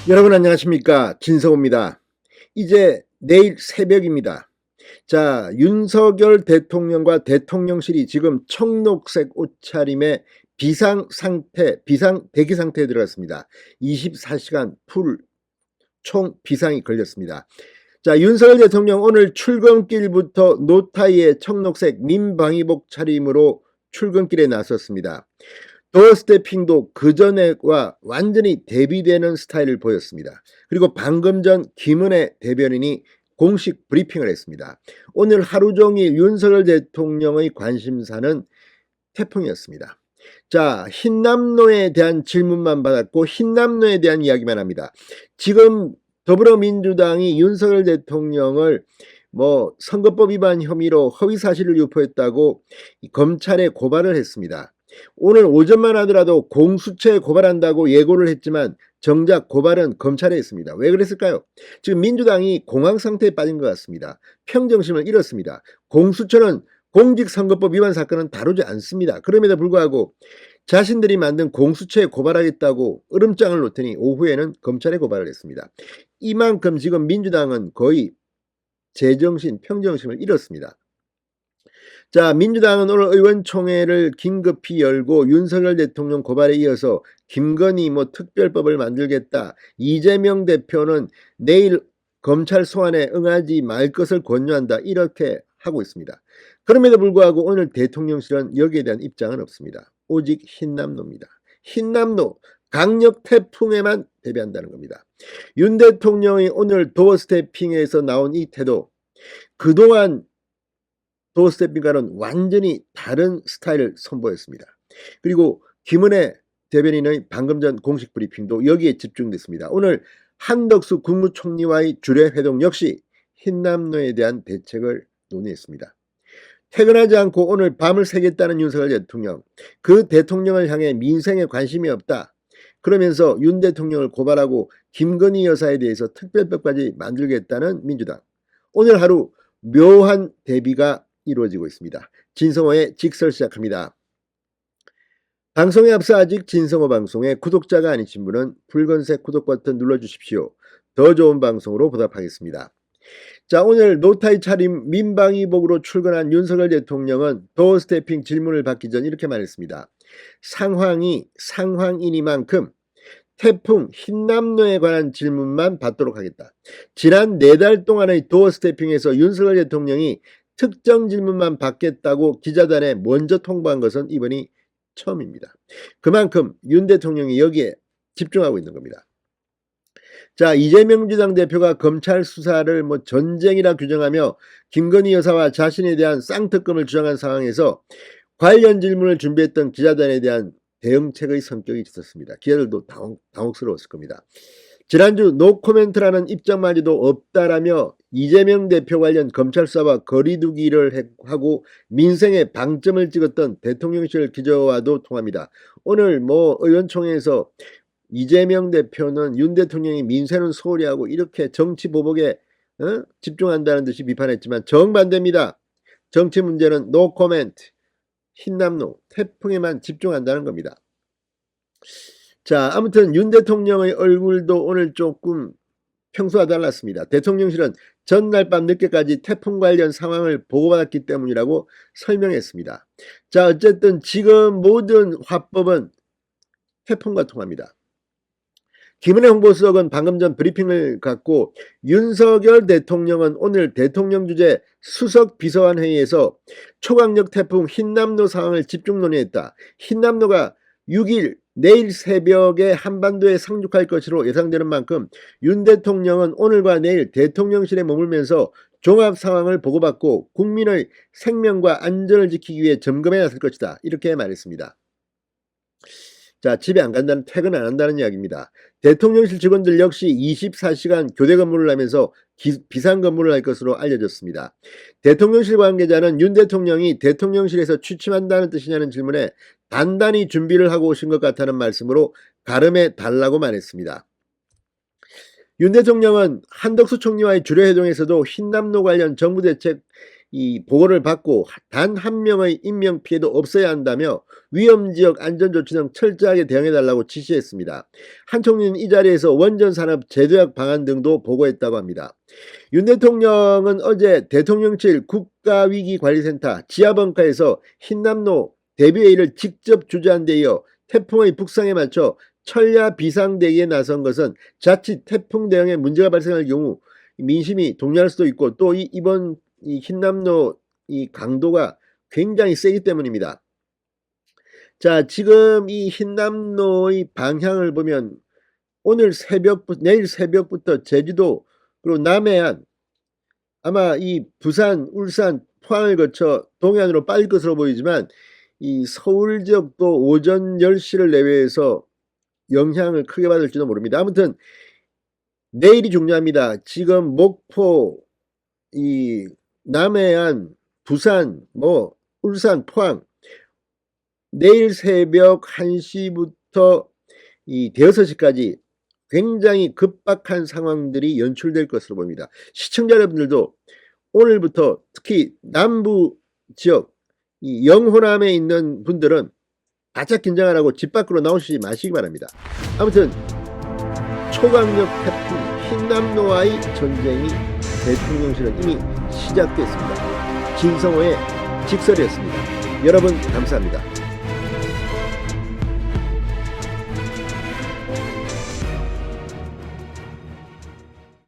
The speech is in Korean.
여러분 안녕하십니까, 진성호입니다. 이제 내일 새벽입니다. 자, 윤석열 대통령과 대통령실이 지금 청록색 옷차림의 비상 대기 상태에 들어갔습니다. 24시간 풀 총 비상이 걸렸습니다. 자, 윤석열 대통령 오늘 출근길부터 노타이의 청록색 민방위복 차림으로 출근길에 나섰습니다. 도어스태핑도 그전에와 완전히 대비되는 스타일을 보였습니다. 그리고 방금 전 김은혜 대변인이 공식 브리핑을 했습니다. 오늘 하루 종일 윤석열 대통령의 관심사는 태풍이었습니다. 자, 흰남노에 대한 질문만 받았고 흰남노에 대한 이야기만 합니다. 지금 더불어민주당이 윤석열 대통령을 선거법 위반 혐의로 허위사실을 유포했다고 검찰에 고발을 했습니다. 오늘 오전만 하더라도 공수처에 고발한다고 예고를 했지만 정작 고발은 검찰에 했습니다. 왜 그랬을까요? 지금 민주당이 공황 상태에 빠진 것 같습니다. 평정심을 잃었습니다. 공수처는 공직선거법 위반 사건은 다루지 않습니다. 그럼에도 불구하고 자신들이 만든 공수처에 고발하겠다고 으름장을 놓더니 오후에는 검찰에 고발을 했습니다. 이만큼 지금 민주당은 거의 제정신, 평정심을 잃었습니다. 자, 민주당은 오늘 의원총회를 긴급히 열고 윤석열 대통령 고발에 이어서 김건희 특별법을 만들겠다. 이재명 대표는 내일 검찰 소환에 응하지 말 것을 권유한다. 이렇게 하고 있습니다. 그럼에도 불구하고 오늘 대통령실은 여기에 대한 입장은 없습니다. 오직 흰남노입니다. 흰남노, 강력 태풍에만 대비한다는 겁니다. 윤 대통령이 오늘 도어스태핑에서 나온 이 태도, 그동안 도어스태핑과는 완전히 다른 스타일을 선보였습니다. 그리고 김은혜 대변인의 방금 전 공식 브리핑도 여기에 집중됐습니다. 오늘 한덕수 국무총리와의 주례 회동 역시 흰남노에 대한 대책을 논의했습니다. 퇴근하지 않고 오늘 밤을 새겠다는 윤석열 대통령, 그 대통령을 향해 민생에 관심이 없다. 그러면서 윤 대통령을 고발하고 김건희 여사에 대해서 특별법까지 만들겠다는 민주당. 오늘 하루 묘한 대비가 이루어지고 있습니다. 진성호의 직설 시작합니다. 방송에 앞서 아직 진성호 방송의 구독자가 아니신 분은 붉은색 구독 버튼 눌러주십시오. 더 좋은 방송으로 보답하겠습니다. 자, 오늘 노타이 차림 민방위복으로 출근한 윤석열 대통령은 도어스태핑 질문을 받기 전 이렇게 말했습니다. 상황이 상황이니만큼 태풍 흰남노에 관한 질문만 받도록 하겠다. 지난 4달 동안의 도어스태핑에서 윤석열 대통령이 특정 질문만 받겠다고 기자단에 먼저 통보한 것은 이번이 처음입니다. 그만큼 윤 대통령이 여기에 집중하고 있는 겁니다. 자, 이재명 주당 대표가 검찰 수사를 전쟁이라 규정하며 김건희 여사와 자신에 대한 쌍특검을 주장한 상황에서 관련 질문을 준비했던 기자단에 대한 대응책의 성격이 있었습니다. 기자들도 당혹스러웠을 겁니다. 지난주 노코멘트라는 입장마저도 없다라며 이재명 대표 관련 검찰 수사와 거리두기를 하고 민생에 방점을 찍었던 대통령실 기자와도 통합니다. 오늘 의원총회에서 이재명 대표는 윤 대통령이 민생은 소홀히 하고 이렇게 정치 보복에 집중한다는 듯이 비판했지만 정반대입니다. 정치 문제는 노 코멘트, 흰남노, 태풍에만 집중한다는 겁니다. 자, 아무튼 윤 대통령의 얼굴도 오늘 조금 평소와 달랐습니다. 대통령실은 전날 밤 늦게까지 태풍 관련 상황을 보고받았기 때문이라고 설명했습니다. 자, 어쨌든 지금 모든 화법은 태풍과 통합니다. 김은혜 홍보수석은 방금 전 브리핑을 갖고 윤석열 대통령은 오늘 대통령 주재 수석 비서관 회의에서 초강력 태풍 흰남노 상황을 집중 논의했다. 흰남노가 6일 내일 새벽에 한반도에 상륙할 것으로 예상되는 만큼 윤 대통령은 오늘과 내일 대통령실에 머물면서 종합 상황을 보고받고 국민의 생명과 안전을 지키기 위해 점검에 나설 것이다. 이렇게 말했습니다. 자, 집에 안 간다는, 퇴근 안 한다는 이야기입니다. 대통령실 직원들 역시 24시간 교대 근무를 하면서 비상 근무를 할 것으로 알려졌습니다. 대통령실 관계자는 윤 대통령이 대통령실에서 취침한다는 뜻이냐는 질문에 단단히 준비를 하고 오신 것 같다는 말씀으로 가름해 달라고 말했습니다. 윤 대통령은 한덕수 총리와의 주례회동에서도 흰남노 관련 정부 대책 이 보고를 받고 단 한 명의 인명피해도 없어야 한다며 위험지역 안전조치 등 철저하게 대응해달라고 지시했습니다. 한 총리는 이 자리에서 원전산업 제도약 방안 등도 보고했다고 합니다. 윤 대통령은 어제 대통령실 국가위기관리센터 지하벙커에서 흰남노 대비회의를 직접 주재한 데 이어 태풍의 북상에 맞춰 철야 비상대기에 나선 것은 자칫 태풍 대응에 문제가 발생할 경우 민심이 동요할 수도 있고 또 이번 이 흰남노 이 강도가 굉장히 세기 때문입니다. 자, 지금 이 흰남노의 방향을 보면 내일 새벽부터 제주도 그리고 남해안 아마 이 부산, 울산, 포항을 거쳐 동해안으로 빠질 것으로 보이지만 이 서울 지역도 오전 10시를 내외해서 영향을 크게 받을지도 모릅니다. 아무튼 내일이 중요합니다. 지금 목포, 이 남해안, 부산, 울산, 포항 내일 새벽 1시부터 이 대여섯 시까지 굉장히 급박한 상황들이 연출될 것으로 보입니다. 시청자 여러분들도 오늘부터 특히 남부 지역 이 영호남에 있는 분들은 바짝 긴장하라고 집 밖으로 나오시지 마시기 바랍니다. 아무튼 초강력 태풍 흰남노와의 전쟁이 대통령실은 이미 시작됐습니다. 진성호의 직설이었습니다. 여러분 감사합니다.